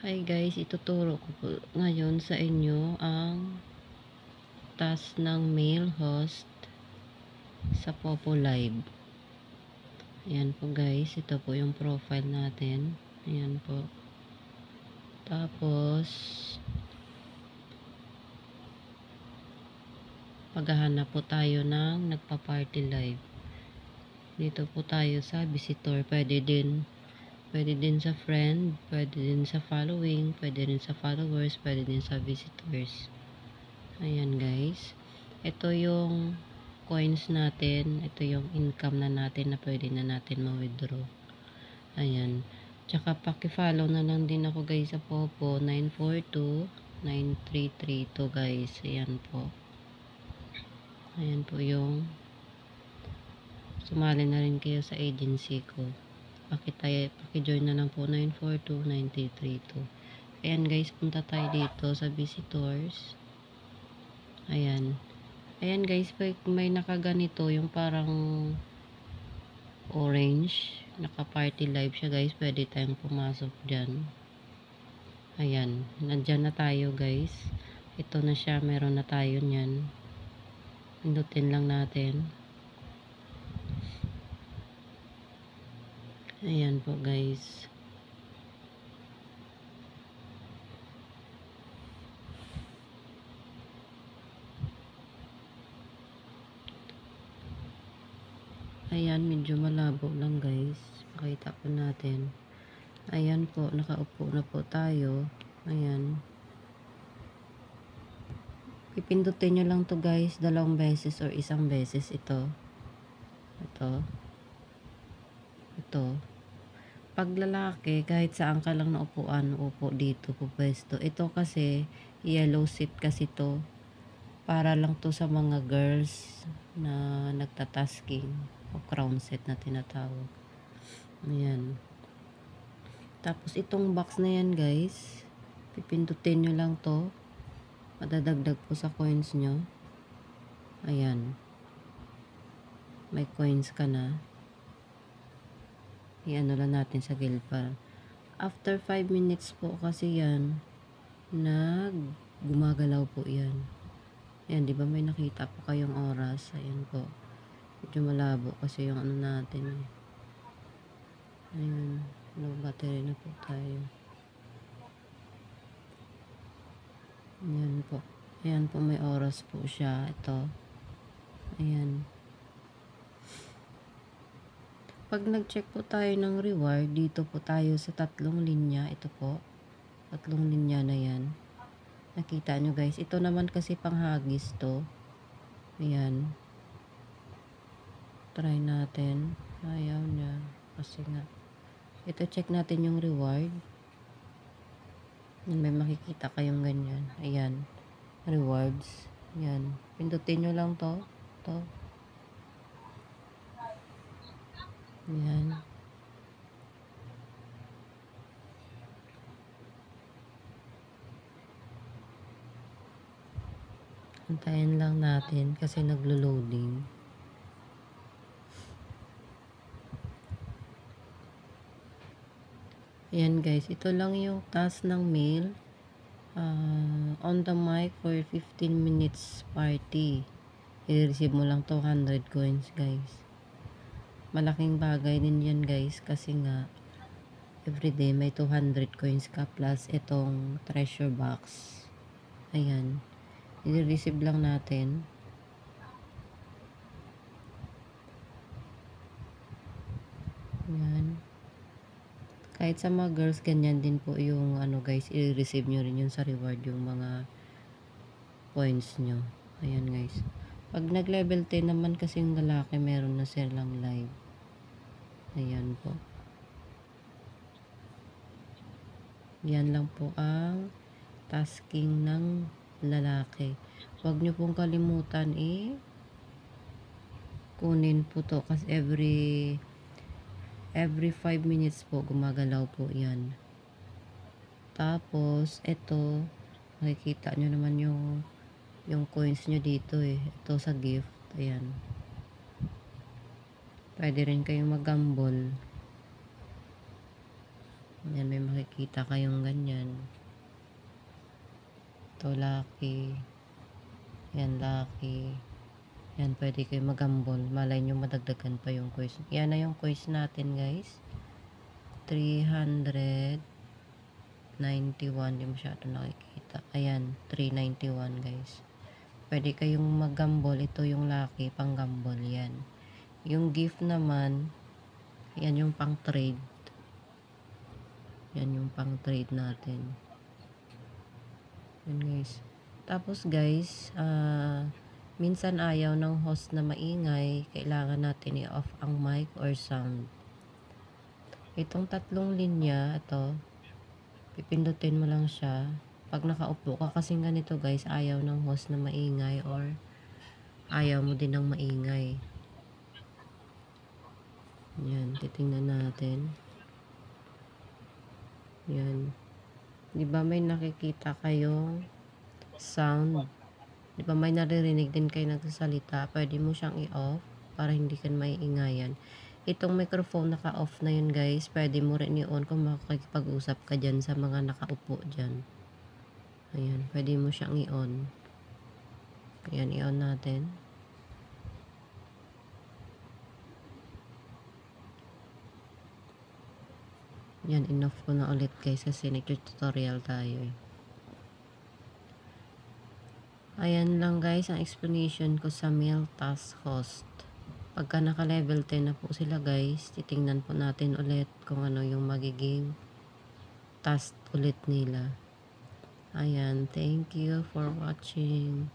Hi guys, ituturo ko po ngayon sa inyo ang task ng male host sa Popo Live. Ayan po guys, ito po yung profile natin. Ayan po. Tapos, paghahanap po tayo ng nagpa-party live. Dito po tayo sa visitor. Pwede din sa friend, pwede din sa following, pwede din sa followers, pwede din sa visitors. Ayan guys. Ito yung coins natin. Ito yung income na natin na pwede na natin ma-withdraw. Ayan. Tsaka paki-follow na lang din ako guys sa Popo 942-9332 guys. Ayan po. Ayan po yung sumali na rin kayo sa agency ko. Paki-join na lang po 942-9332. Ayan guys, punta tayo dito sa visitors. Ayan. Ayan guys, may nakaganito yung parang orange. Naka-party live siya guys. Pwede tayong pumasok dyan. Ayan. Nandyan na tayo guys. Ito na siya. Meron na tayo nyan. Pindutin lang natin. Ayan po guys. Ayan, medyo malabo lang guys. Pakita po natin. Ayan po, nakaupo na po tayo. Ayan. Pipindutin nyo lang to guys, 2 beses or 1 beses ito. Ito. Pag lalaki, kahit saan ka lang naupuan, upo dito, pupwesto. Ito kasi, yellow seat kasi to. Para lang to sa mga girls na nagtatasking o crown set na tinatawag. Ayan. Tapos itong box na yan guys, pipindutin nyo lang to. Madadagdag po sa coins nyo. Ayan. May coins ka na. Iyan lang natin sa gilpar. After 5 minutes po kasi yan, gumagalaw po yan. Ayan, di ba may nakita po kayong oras? Ayan po. Medyo malabo kasi yung ano natin. Ayan. Low battery na po tayo. Ayan po. Ayan po, may oras po siya. Ito. Ayan. Pag nag-check po tayo ng reward, dito po tayo sa 3 linya. Ito po. 3 linya na yan. Nakita nyo guys. Ito naman kasi panghagis to. Ayan. Try natin. Ayaw niya. Kasi nga. Ito check natin yung reward. May makikita kayong ganyan. Ayan. Rewards. Ayan. Pindutin nyo lang to. Ito. Ayan. Antayin lang natin kasi naglo-loading. Ayan guys. Ito lang yung task ng mail. On the mic for 15 minutes party. I-receive mo lang 200 coins guys. Malaking bagay din yan guys kasi nga everyday may 200 coins ka plus itong treasure box. Ayan. I-receive lang natin. Ayan. Kahit sa mga girls, ganyan din po yung ano guys, i-receive nyo rin yun sa reward yung mga points nyo. Ayan guys. Pag nag-level 10 naman kasi yung lalaki, meron na silang live. Ayan po. Yan lang po ang tasking ng lalaki. Huwag nyo pong kalimutan kunin po to kasi every 5 minutes po gumagalaw po yan. Tapos ito makikita nyo naman yung coins nyo dito ito sa gift. Ayan. Pwede rin kayong mag-gamble. Yan, may makikita kayong ganyan. Ito, lucky. Yan, lucky. Yan, pwede kayo magambol. Malay nyo madagdagan pa yung quiz. Yan na yung quiz natin, guys. 391. Hindi masyado nakikita. Ayan, 391, guys. Pwede kayong magambol. Ito yung lucky, pang gambol. Yan. Yung gift naman, yan yung pang trade. Yan yung pang trade natin. Yan, guys. Tapos, guys, minsan ayaw ng host na maingay. Kailangan natin i-off ang mic or sound. Itong tatlong linya, ito, pipindutin mo lang siya. Pag nakaupo ka kasing ganito, guys, ayaw ng host na maingay or ayaw mo din ng maingay. Yan, titingnan natin. Yan. Di ba may nakikita kayong sound? Di ba may naririnig din kayo nagsasalita? Pwede mo siyang i-off para hindi ka maiingayan. Itong microphone naka-off na yun, guys. Pwede mo rin i-on kung makikipag-usap ka dyan sa mga nakaupo dyan. Ayan, pwede mo siyang i-on. Ayan, i-on natin. Yan, in-off ko na ulit, guys, kasi nag-tutorial tayo eh. Ayan lang, guys, ang explanation ko sa mail task host. Pagka naka-level 10 na po sila, guys, titingnan po natin ulit kung ano yung magiging task ulit nila. Ayan, thank you for watching.